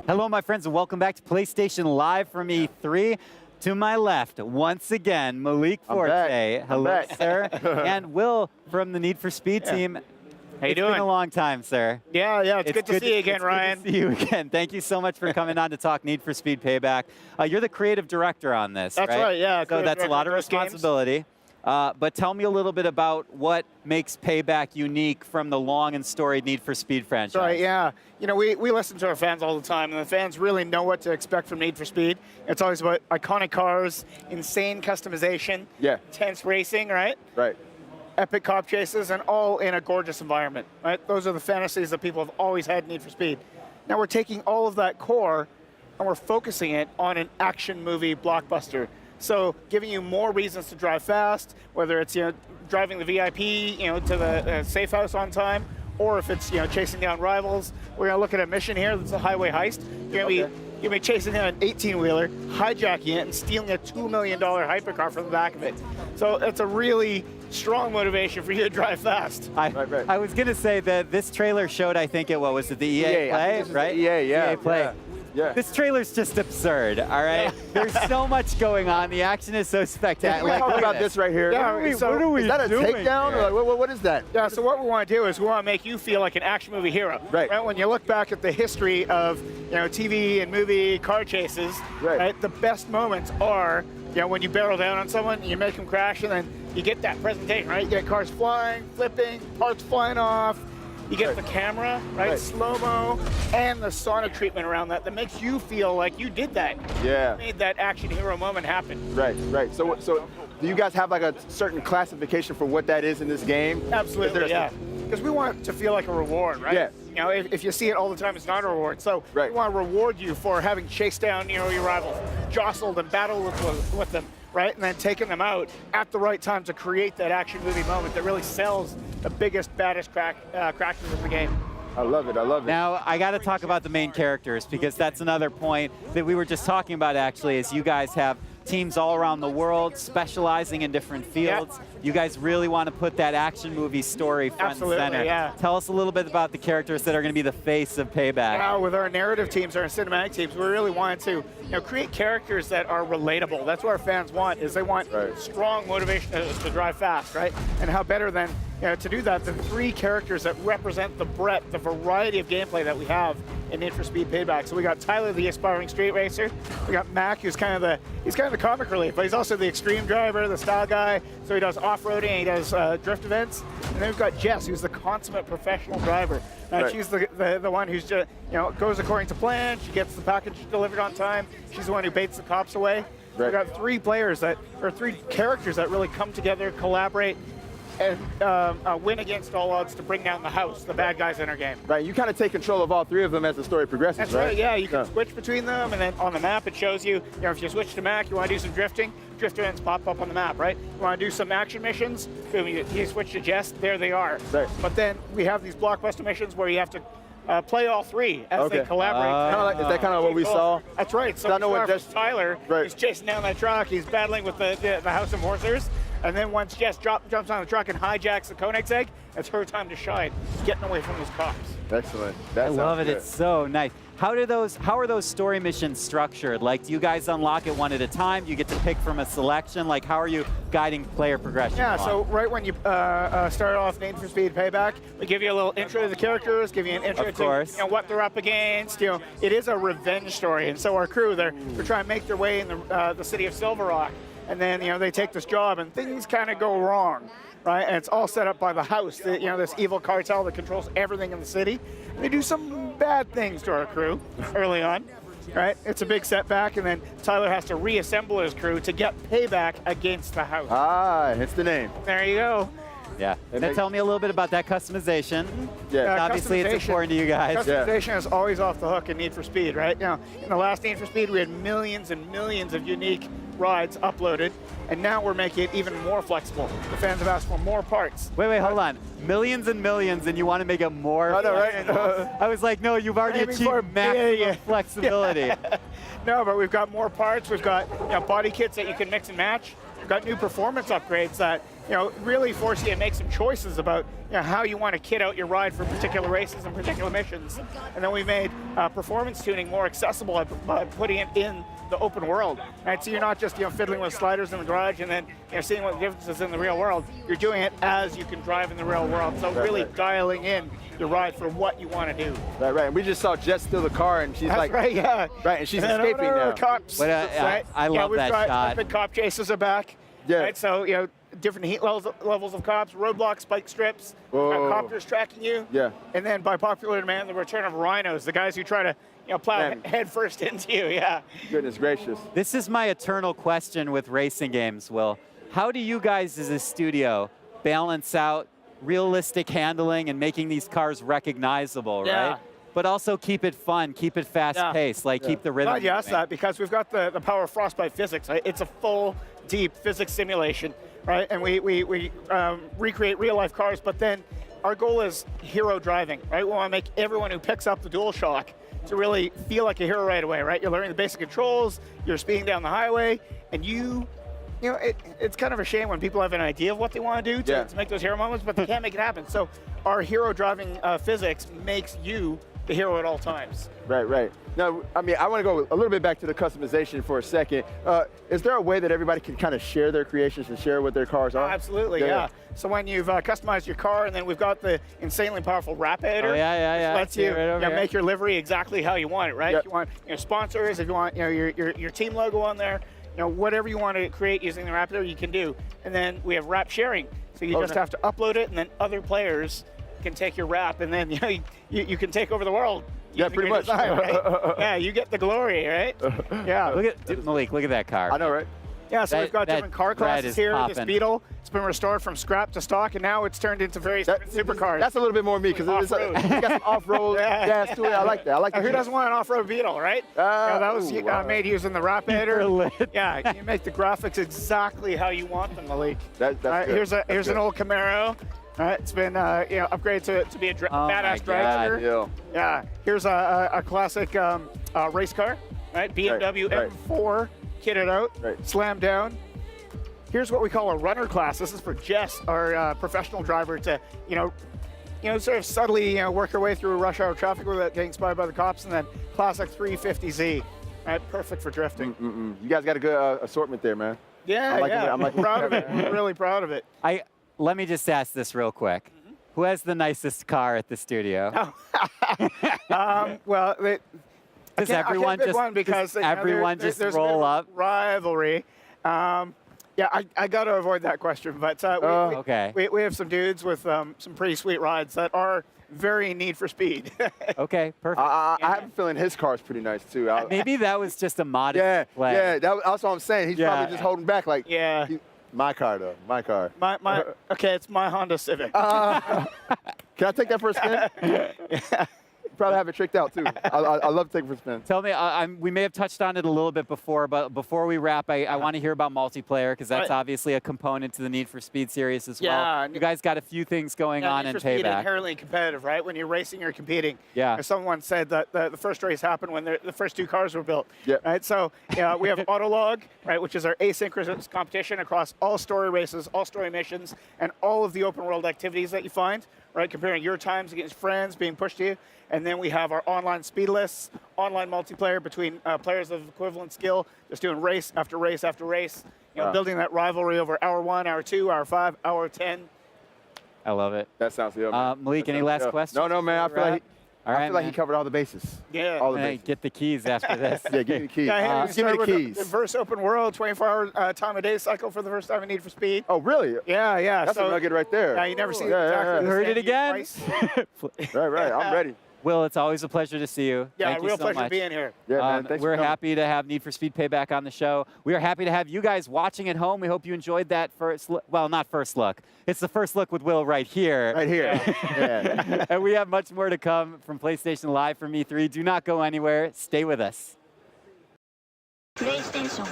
Hello, my friends, and welcome back to PlayStation Live from E3. To my left, once again, Malik Forte. Hello, sir. And Will from the Need for Speed team. How you doing? It's been a long time, sir. Yeah, it's good to see you again, Ryan. Good to see you again. Thank you so much for coming on to talk Need for Speed Payback. You're the creative director on this, That's right, yeah. So that's a lot of responsibility. But tell me a little bit about what makes Payback unique from the long and storied Need for Speed franchise. Right, yeah. You know, we listen to our fans all the time, and the fans really know what to expect from Need for Speed. It's always about iconic cars, insane customization, intense racing, right? Right. Epic cop chases, and all in a gorgeous environment, right? Those are the fantasies that people have always had in Need for Speed. Now we're taking all of that core, and we're focusing it on an action movie blockbuster. So giving you more reasons to drive fast, whether it's driving the VIP to the safe house on time, or if it's chasing down rivals. We're gonna look at a mission here that's a highway heist. You're gonna be chasing down an 18-wheeler, hijacking it, and stealing a $2 million hypercar from the back of it. So it's a really strong motivation for you to drive fast. I was gonna say that this trailer showed, I think what was it, the EA Play, right? EA Play. Yeah. This trailer's just absurd, all right? There's so much going on. The action is so spectacular. Like, what about this right here? Yeah, what are we, is that a takedown? Or like, what is that? Yeah, so what we want to do is we want to make you feel like an action movie hero. Right. When you look back at the history of TV and movie car chases, right, the best moments are when you barrel down on someone, you make them crash, and then you get that presentation, right? You get cars flying, flipping, parts flying off. You get the camera, right? Slow-mo, and the sonic treatment around that makes you feel like you did that. Yeah. You made that action hero moment happen. Right. So do you guys have like a certain classification for what that is in this game? Absolutely, yeah. Because we want it to feel like a reward, right? Yeah. If you see it all the time, it's not a reward. So we want to reward you for having chased down your rivals, jostled and battled with them, right? And then taking them out at the right time to create that action movie moment that really sells the biggest, baddest crackers in the game. I love it. Now, I got to talk about the main characters, because that's another point that we were just talking about, actually, is you guys have teams all around the world specializing in different fields. You guys really want to put that action movie story front and center. Yeah. Tell us a little bit about the characters that are going to be the face of Payback. Now, with our narrative teams, our cinematic teams, we really wanted to create characters that are relatable. That's what our fans want, is they want strong motivation to drive fast, right? And how better than to do that than 3 characters that represent the breadth, the variety of gameplay that we have in Need for Speed Payback. So we got Tyler, the aspiring street racer. We got Mac, who's kind of the comic relief, but he's also the extreme driver, the style guy. So he does off-roading, he does drift events. And then we've got Jess, who's the consummate professional driver. She's the one who's just goes according to plan. She gets the package delivered on time. She's the one who baits the cops away. We've got 3 characters that really come together, collaborate, and win against all odds to bring down the house, the bad guys in our game. Right, you kind of take control of all 3 of them as the story progresses, That's right, yeah. You can switch between them, and then on the map it shows you, if you switch to Mac, you want to do some drifting, drift events pop up on the map, right? You want to do some action missions, boom, you switch to Jess, there they are. Right. But then we have these blockbuster missions where you have to play all 3 as they collaborate. Is that kind of what we saw? That's right. So I know what Tyler, he's chasing down that truck, he's battling with the House of Horses. And then once Jess jumps on the truck and hijacks the Koenigsegg, it's her time to shine, getting away from those cops. Excellent. I love it. Good. It's so nice. How are those story missions structured? Like, do you guys unlock it one at a time? Do you get to pick from a selection? Like, how are you guiding player progression? Yeah, so right when you start off Need for Speed Payback, we give you a little intro to the characters, give you an intro to what they're up against. It is a revenge story, and so our crew, they're trying to make their way in the city of Silver Rock. And then, they take this job and things kind of go wrong, right? And it's all set up by the house, this evil cartel that controls everything in the city. And they do some bad things to our crew early on, right? It's a big setback, and then Tyler has to reassemble his crew to get payback against the house. Ah, it's the name. There you go. Yeah. Now tell me a little bit about that customization. Yeah. Obviously, it's important to you guys. Customization is always off the hook in Need for Speed, right? In the last Need for Speed, we had millions and millions of unique rides uploaded, and now we're making it even more flexible. The fans have asked for more parts. Wait, hold on. Millions and millions, and you want to make it more flexible? I was like, no, you've already achieved maximum flexibility. No, but we've got more parts. We've got body kits that you can mix and match. We've got new performance upgrades that really force you to make some choices about how you want to kit out your ride for particular races and particular missions. And then we made performance tuning more accessible by putting it in the open world. Right? So you're not just fiddling with sliders in the garage and then seeing what the difference is in the real world. You're doing it as you can drive in the real world. So really dialing in your ride for what you want to do. Right. And we just saw Jess steal the car, and she's That's right, yeah. Right, and she's escaping now. Cops. Right? I love that shot. The cop chases are back. Yeah. Right? So different heat levels of cops, roadblocks, spike strips, copters tracking you. Yeah. And then by popular demand, the return of rhinos, the guys who try to plow head first into you. Yeah. Goodness gracious. This is my eternal question with racing games, Will. How do you guys as a studio balance out realistic handling and making these cars recognizable, right? But also keep it fun, keep it fast-paced, keep the rhythm. Glad you asked that, because we've got the power of Frostbite physics. Right? It's a full, deep physics simulation, right? And we recreate real-life cars, but then our goal is hero driving, right? We want to make everyone who picks up the DualShock to really feel like a hero right away, right? You're learning the basic controls, you're speeding down the highway, and it's kind of a shame when people have an idea of what they want to do to make those hero moments, but they can't make it happen. So our hero driving physics makes you the hero at all times. Right. Now, I want to go a little bit back to the customization for a second. Is there a way that everybody can kind of share their creations and share what their cars are? Absolutely, yeah. So when you've customized your car, and then we've got the insanely powerful wrap editor, which lets you make your livery exactly how you want it, right? If you want sponsors, if you want your team logo on there, whatever you want to create using the wrap editor, you can do. And then we have wrap sharing, so you just have to upload it, and then other players can take your wrap, and then you can take over the world. Yeah, pretty much. Design, right? Yeah, you get the glory, right? Yeah. Malik, look at that car. I know, right? Yeah, so we've got different car classes here. Poppin'. This Beetle, it's been restored from scrap to stock, and now it's turned into very supercars. That's a little bit more me, because it's got some off-road gas to it. I like that. I like that. Who doesn't want an off-road Beetle, right? That was made using the wrap editor. Yeah, you make the graphics exactly how you want them, Malik. That's good. Here's an old Camaro. All right, it's been upgraded to be a badass drag shooter. Yeah, here's a classic race car, right? BMW M4 kitted out, slammed down. Here's what we call a runner class. This is for Jess, our professional driver, to sort of subtly work her way through rush hour traffic without getting spotted by the cops. And then classic 350Z, right? Perfect for drifting. You guys got a good assortment there, man. Yeah, I'm proud of it. I'm really proud of it. Let me just ask this real quick. Who has the nicest car at the studio? Well, does everyone just roll up? Rivalry. I got to avoid that question, but we have some dudes with some pretty sweet rides that are very Need for Speed. Okay, perfect. I have a feeling his car's pretty nice too. Maybe that was just a modest play. Yeah, that's what I'm saying. He's probably just holding back, like. My car, though. My car. Okay, it's my Honda Civic. Can I take that for a spin? Probably have it tricked out, too. I love taking for a spin. Tell me, we may have touched on it a little bit before, but before we wrap, I want to hear about multiplayer, because that's obviously a component to the Need for Speed series as well. You guys got a few things going on in Payback. Need for Speed is inherently competitive, right? When you're racing, you're competing. Yeah. Someone said that the first race happened when the first two cars were built. Right? So we have Autolog, right, which is our asynchronous competition across all story races, all story missions, and all of the open world activities that you find, right? Comparing your times against friends being pushed to you. And then we have our online speed lists, online multiplayer between players of equivalent skill, just doing race after race after race, building that rivalry over hour 1, hour 2, hour 5, hour 10. I love it. That sounds good. Malik, any last questions? No, man. I feel like he covered all the bases. Yeah. All the bases. Get the keys after this. Give me the keys. Give me the keys. The diverse open world, 24-hour time of day cycle for the first time in Need for Speed. Oh, really? Yeah. That's a nugget right there. Yeah, you never see exactly. You heard it again? Right. I'm ready. Will, it's always a pleasure to see you. Yeah, Thank you real so pleasure much. being here. Yeah, man, thanks we're for coming. happy to have Need for Speed Payback on the show. We are happy to have you guys watching at home. We hope you enjoyed that first look. Well, not first look. It's the first look with Will right here. Right here. Yeah. And we have much more to come from PlayStation Live from E3. Do not go anywhere. Stay with us. PlayStation